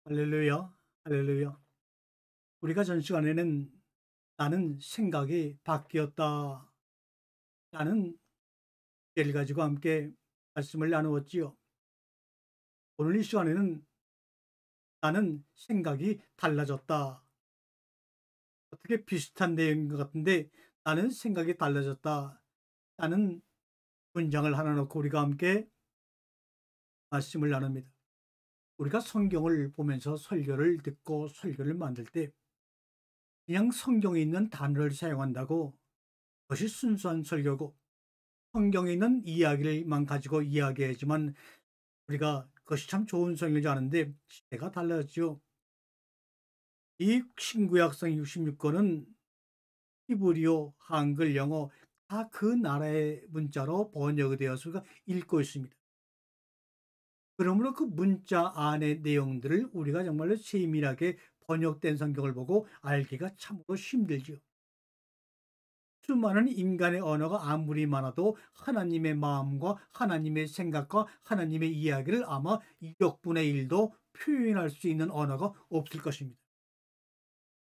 할렐루야, 할렐루야. 우리가 전 시간에는 나는 생각이 바뀌었다 라는 예를 가지고 함께 말씀을 나누었지요. 오늘 이 시간에는 나는 생각이 달라졌다. 어떻게 비슷한 내용인 것 같은데 나는 생각이 달라졌다. 라는 문장을 하나 놓고 우리가 함께 말씀을 나눕니다. 우리가 성경을 보면서 설교를 듣고 설교를 만들 때 그냥 성경에 있는 단어를 사용한다고 그것이 순수한 설교고 성경에 있는 이야기를만 가지고 이야기하지만 우리가 그것이 참 좋은 성경인 줄 아는데 시대가 달라졌죠. 이 신구약성 66권은 히브리어, 한글, 영어 다 그 나라의 문자로 번역이 되어서 우리가 읽고 있습니다. 그러므로 그 문자 안의 내용들을 우리가 정말로 세밀하게 번역된 성경을 보고 알기가 참으로 힘들죠. 수많은 인간의 언어가 아무리 많아도 하나님의 마음과 하나님의 생각과 하나님의 이야기를 아마 1억분의 1도 표현할 수 있는 언어가 없을 것입니다.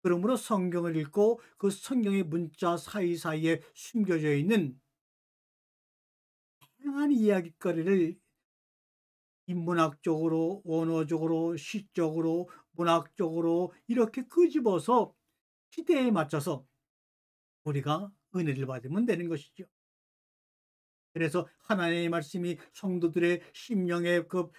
그러므로 성경을 읽고 그 성경의 문자 사이사이에 숨겨져 있는 다양한 이야기거리를 인문학적으로, 원어적으로, 시적으로, 문학적으로 이렇게 끄집어서 시대에 맞춰서 우리가 은혜를 받으면 되는 것이죠. 그래서 하나님의 말씀이 성도들의 심령의 그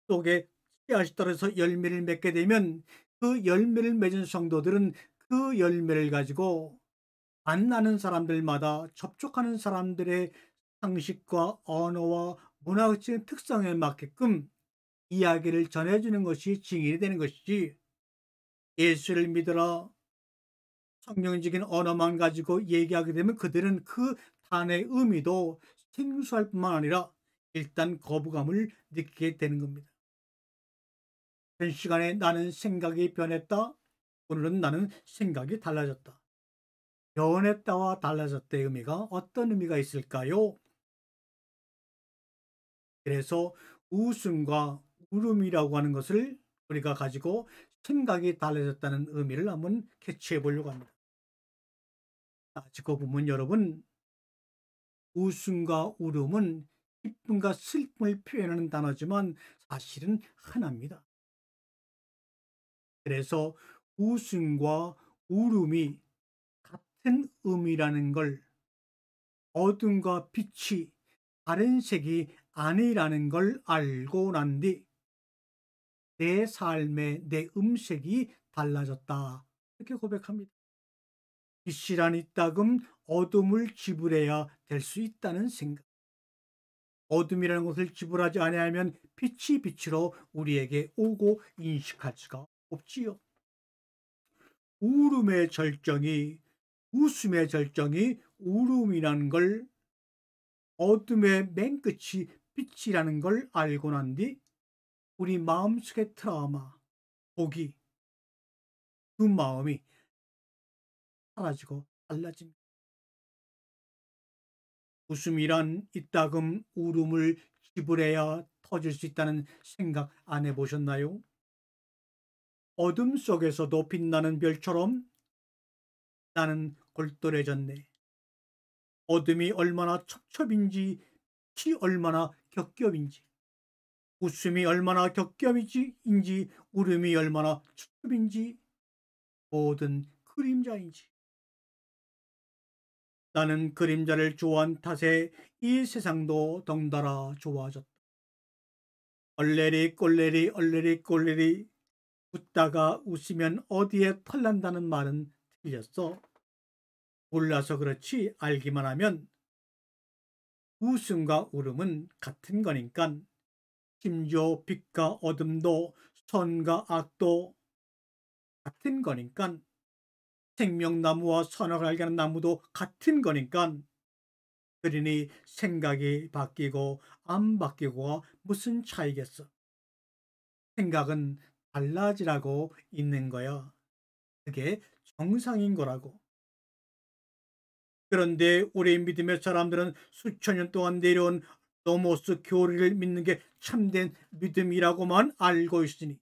속에 씨앗이 떨어져서 열매를 맺게 되면 그 열매를 맺은 성도들은 그 열매를 가지고 만나는 사람들마다 접촉하는 사람들의 상식과 언어와 문화적인 특성에 맞게끔 이야기를 전해주는 것이 증인이 되는 것이지, 예수를 믿어라 성경적인 언어만 가지고 얘기하게 되면 그들은 그 단의 의미도 생소할 뿐만 아니라 일단 거부감을 느끼게 되는 겁니다. 전 시간에 나는 생각이 변했다. 오늘은 나는 생각이 달라졌다. 변했다와 달라졌다의 의미가 어떤 의미가 있을까요? 그래서 웃음과 울음이라고 하는 것을 우리가 가지고 생각이 달라졌다는 의미를 한번 캐치해 보려고 합니다. 지금 보면 여러분, 웃음과 울음은 기쁨과 슬픔을 표현하는 단어지만 사실은 하나입니다. 그래서 웃음과 울음이 같은 의미라는 걸, 어둠과 빛이 다른 색이 아니라는 걸 알고 난 뒤 내 삶의 내 음색이 달라졌다. 이렇게 고백합니다. 빛이란 이따금 어둠을 지불해야 될 수 있다는 생각. 어둠이라는 것을 지불하지 아니하면 빛이 빛으로 우리에게 오고 인식할 수가 없지요. 울음의 절정이, 웃음의 절정이 울음이라는 걸, 어둠의 맨 끝이 빛이라는 걸 알고 난 뒤 우리 마음속의 트라우마, 독이, 그 마음이 사라지고 달라집니다. 웃음이란 이따금 울음을 지불해야 터질 수 있다는 생각 안 해보셨나요? 어둠 속에서도 빛나는 별처럼 나는 골똘해졌네. 어둠이 얼마나 첩첩인지, 빛이 얼마나 겹겹인지, 웃음이 얼마나 겹겹인지, 울음이 얼마나 첩첩인지, 모든 그림자인지. 나는 그림자를 좋아한 탓에 이 세상도 덩달아 좋아졌다. 얼레리 꼴레리 얼레리 꼴레리, 웃다가 웃으면 어디에 털난다는 말은 틀렸어. 몰라서 그렇지 알기만 하면 웃음과 울음은 같은 거니까, 심지어 빛과 어둠도 선과 악도 같은 거니까, 생명나무와 선악을 알게 하는 나무도 같은 거니까, 그러니 생각이 바뀌고 안 바뀌고가 무슨 차이겠어. 생각은 달라지라고 있는 거야. 그게 정상인 거라고. 그런데 우리 믿음의 사람들은 수천 년 동안 내려온 노모스 교리를 믿는 게 참된 믿음이라고만 알고 있으니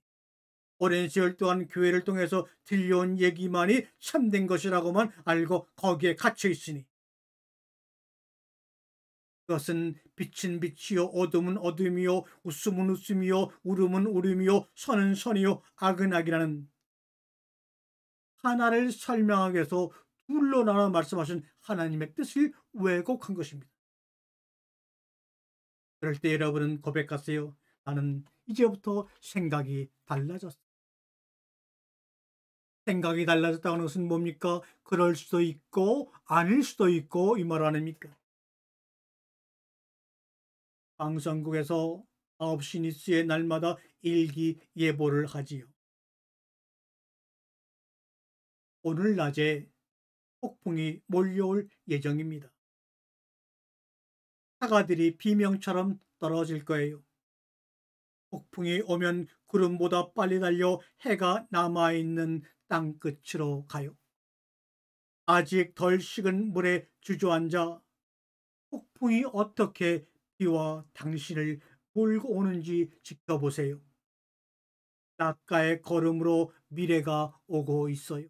오랜 세월 동안 교회를 통해서 들려온 얘기만이 참된 것이라고만 알고 거기에 갇혀 있으니 그것은 빛은 빛이요 어둠은 어둠이요 웃음은 웃음이요 울음은 울음이요 선은 선이요 악은 악이라는 하나를 설명하기 위해서 둘로 나눠 말씀하신 하나님의 뜻을 왜곡한 것입니다. 그럴 때 여러분은 고백하세요. 나는 이제부터 생각이 달라졌어. 생각이 달라졌다는 것은 뭡니까? 그럴 수도 있고 아닐 수도 있고 이 말 아닙니까? 방송국에서 9시 뉴스에 날마다 일기예보를 하지요. 오늘 낮에 폭풍이 몰려올 예정입니다. 사과들이 비명처럼 떨어질 거예요. 폭풍이 오면 구름보다 빨리 달려 해가 남아있는 땅끝으로 가요. 아직 덜 식은 물에 주저앉아 폭풍이 어떻게 비와 당신을 몰고 오는지 지켜보세요. 낙가의 걸음으로 미래가 오고 있어요.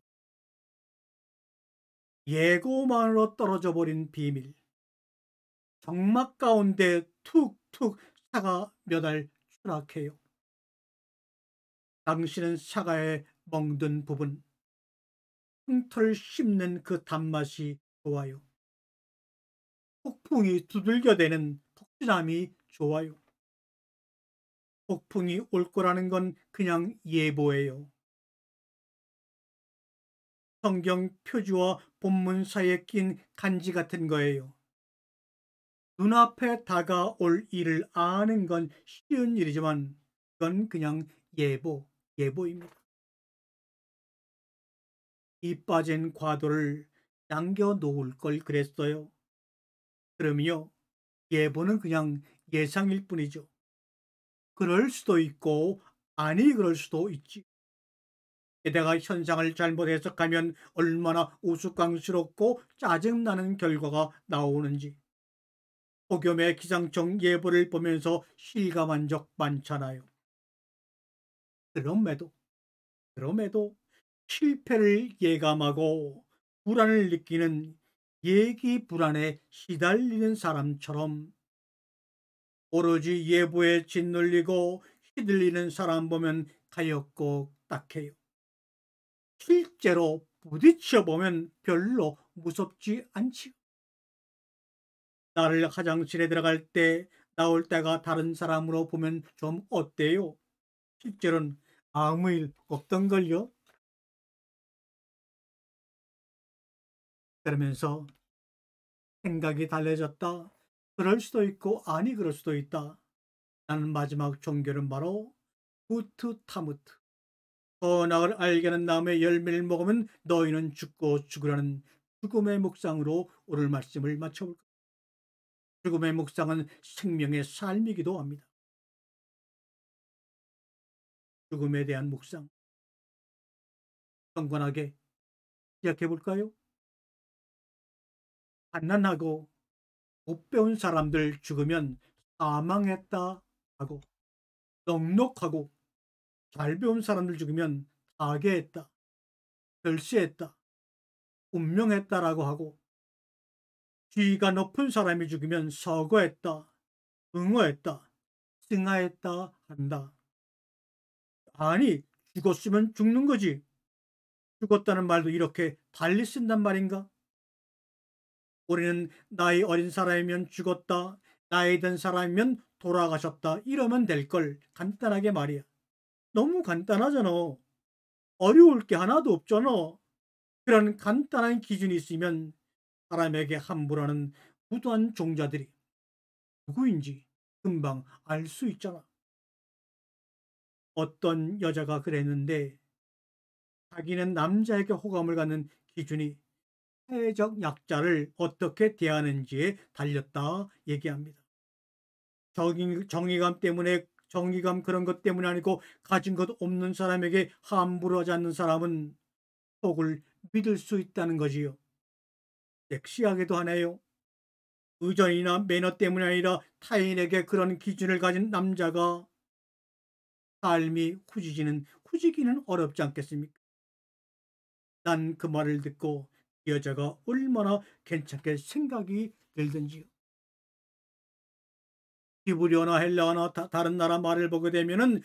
예고만으로 떨어져 버린 비밀. 정막 가운데 툭툭 사과 몇 알 추락해요. 당신은 사과의 멍든 부분, 흉터를 씹는 그 단맛이 좋아요. 폭풍이 두들겨대는 폭진함이 좋아요. 폭풍이 올 거라는 건 그냥 예보예요. 성경 표지와 본문 사이에 낀 간지 같은 거예요. 눈앞에 다가올 일을 아는 건 쉬운 일이지만 그건 그냥 예보입니다. 이 빠진 과도를 남겨놓을 걸 그랬어요. 그럼요, 예보는 그냥 예상일 뿐이죠. 그럴 수도 있고 아니 그럴 수도 있지. 게다가 현상을 잘못 해석하면 얼마나 우스꽝스럽고 짜증나는 결과가 나오는지. 폭염의 기상청 예보를 보면서 실감한 적 많잖아요. 그럼에도, 그럼에도 실패를 예감하고 불안을 느끼는 예기 불안에 시달리는 사람처럼 오로지 예보에 짓눌리고 휘둘리는 사람 보면 가엾고 딱해요. 실제로 부딪혀 보면 별로 무섭지 않지요. 나를 화장실에 들어갈 때 나올 때가 다른 사람으로 보면 좀 어때요? 실제로는 아무 일 없던걸요? 그러면서 생각이 달라졌다. 그럴 수도 있고 아니 그럴 수도 있다. 나는 마지막 종교는 바로 후트 타무트. 선악을 알게 하는 나무의 열매를 먹으면 너희는 죽고 죽으라는 죽음의 묵상으로 오늘 말씀을 마쳐볼까. 죽음의 묵상은 생명의 삶이기도 합니다. 죽음에 대한 묵상. 경건하게 시작해 볼까요? 갓난하고 못 배운 사람들 죽으면 사망했다 하고 넉넉하고 잘 배운 사람들 죽으면 타계했다, 별세했다, 운명했다라고 하고 지위가 높은 사람이 죽으면 서거했다, 응어했다, 승하했다 한다. 아니, 죽었으면 죽는 거지. 죽었다는 말도 이렇게 달리 쓴단 말인가? 우리는 나이 어린 사람이면 죽었다, 나이 든 사람이면 돌아가셨다 이러면 될 걸. 간단하게 말이야. 너무 간단하잖아. 어려울 게 하나도 없잖아. 그런 간단한 기준이 있으면 사람에게 함부로 하는 무도한 종자들이 누구인지 금방 알 수 있잖아. 어떤 여자가 그랬는데 자기는 남자에게 호감을 갖는 기준이 사회적 약자를 어떻게 대하는지에 달렸다 얘기합니다. 정의감 때문에 정의감 그런 것 때문이 아니고 가진 것 없는 사람에게 함부로 하지 않는 사람은 속을 믿을 수 있다는 거지요. 섹시하게도 하네요. 의전이나 매너 때문이 아니라 타인에게 그런 기준을 가진 남자가 삶이 후지기는 어렵지 않겠습니까? 난 그 말을 듣고 이 여자가 얼마나 괜찮게 생각이 들든지요. 히브리어나 헬라어나 다른 나라 말을 보게 되면은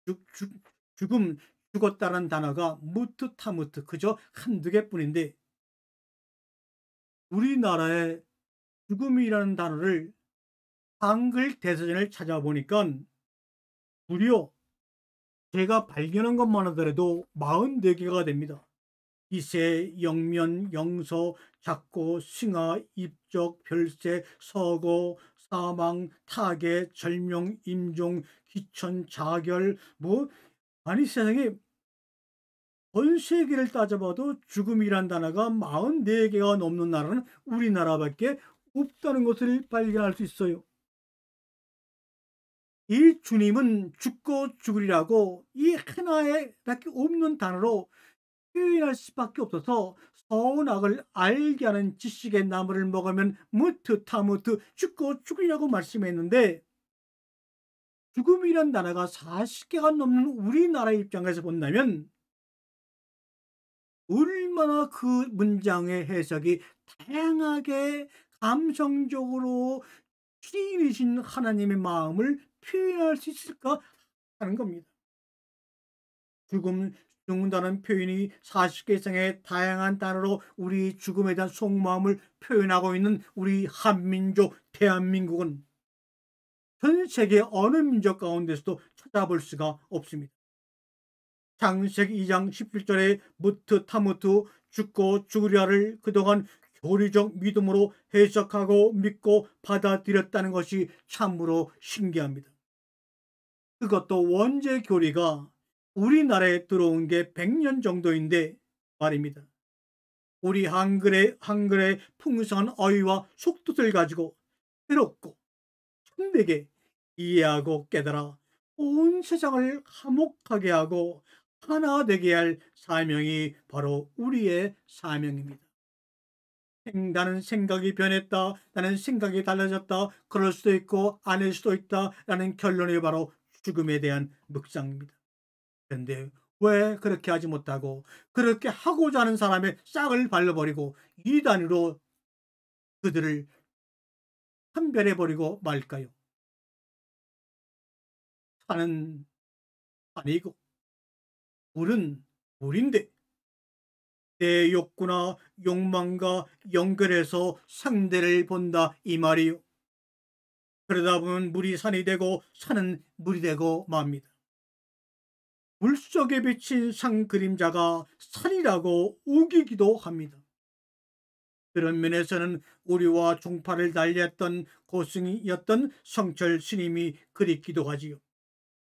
죽, 죽, 죽음, 죽었다는 단어가 무트 타무트 그저 한두 개뿐인데 우리나라의 죽음이라는 단어를 한글 대사전을 찾아보니까 무려 제가 발견한 것만 하더라도 44개가 됩니다. 이세, 영면, 영서, 작고, 승하, 입적, 별세, 서거, 사망, 타계, 절명, 임종, 기천, 자결, 아니 세상에 전 세계를 따져봐도 죽음이란 단어가 44개가 넘는 나라는 우리나라밖에 없다는 것을 발견할 수 있어요. 이 주님은 죽고 죽으리라고 이 하나에밖에 없는 단어로 표현할 수밖에 없어서 서운악을 알게 하는 지식의 나무를 먹으면 무트 타무트 죽고 죽으리라고 말씀했는데 죽음이란 단어가 40개가 넘는 우리나라 입장에서 본다면 얼마나 그 문장의 해석이 다양하게 감성적으로 시인이신 하나님의 마음을 표현할 수 있을까 하는 겁니다. 죽는다는 표현이 40개 이상의 다양한 단어로 우리 죽음에 대한 속마음을 표현하고 있는 우리 한민족 대한민국은 전 세계 어느 민족 가운데서도 찾아볼 수가 없습니다. 창세기 2장 17절에 무트 타무트 죽고 죽으리라를 그동안 교리적 믿음으로 해석하고 믿고 받아들였다는 것이 참으로 신기합니다. 그것도 원죄 교리가 우리나라에 들어온 게 100년 정도인데 말입니다. 우리 한글의 풍성한 어휘와 속뜻을 가지고 새롭고 참되게 이해하고 깨달아 온 세상을 화목하게 하고 하나 되게 할 사명이 바로 우리의 사명입니다. 나는 생각이 변했다. 나는 생각이 달라졌다. 그럴 수도 있고 아닐 수도 있다. 라는 결론이 바로 죽음에 대한 묵상입니다. 그런데 왜 그렇게 하지 못하고 그렇게 하고자 하는 사람의 싹을 발라버리고 이단으로 그들을 판별해버리고 말까요? 산은 산이고 물은 물인데 내 욕구나 욕망과 연결해서 상대를 본다 이 말이요. 그러다 보면 물이 산이 되고 산은 물이 되고 맙니다. 물속에 비친 상 그림자가 산이라고 우기기도 합니다. 그런 면에서는 우리와 종파를 달리했던 고승이었던 성철 스님이 그립기도 하지요.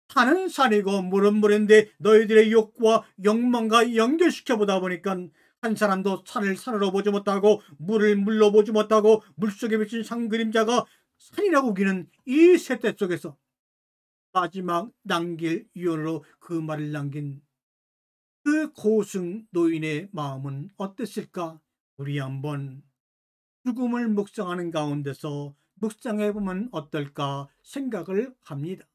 산은 산이고 물은 물인데 너희들의 욕구와 욕망과 연결시켜 보다 보니까 한 사람도 산을 산으로 보지 못하고 물을 물로 보지 못하고 물속에 비친 상 그림자가 산이라고 우기는 이 세대 속에서 마지막 남길 유언으로 그 말을 남긴 그 고승 노인의 마음은 어땠을까? 우리 한번 죽음을 묵상하는 가운데서 묵상해 보면 어떨까 생각을 합니다.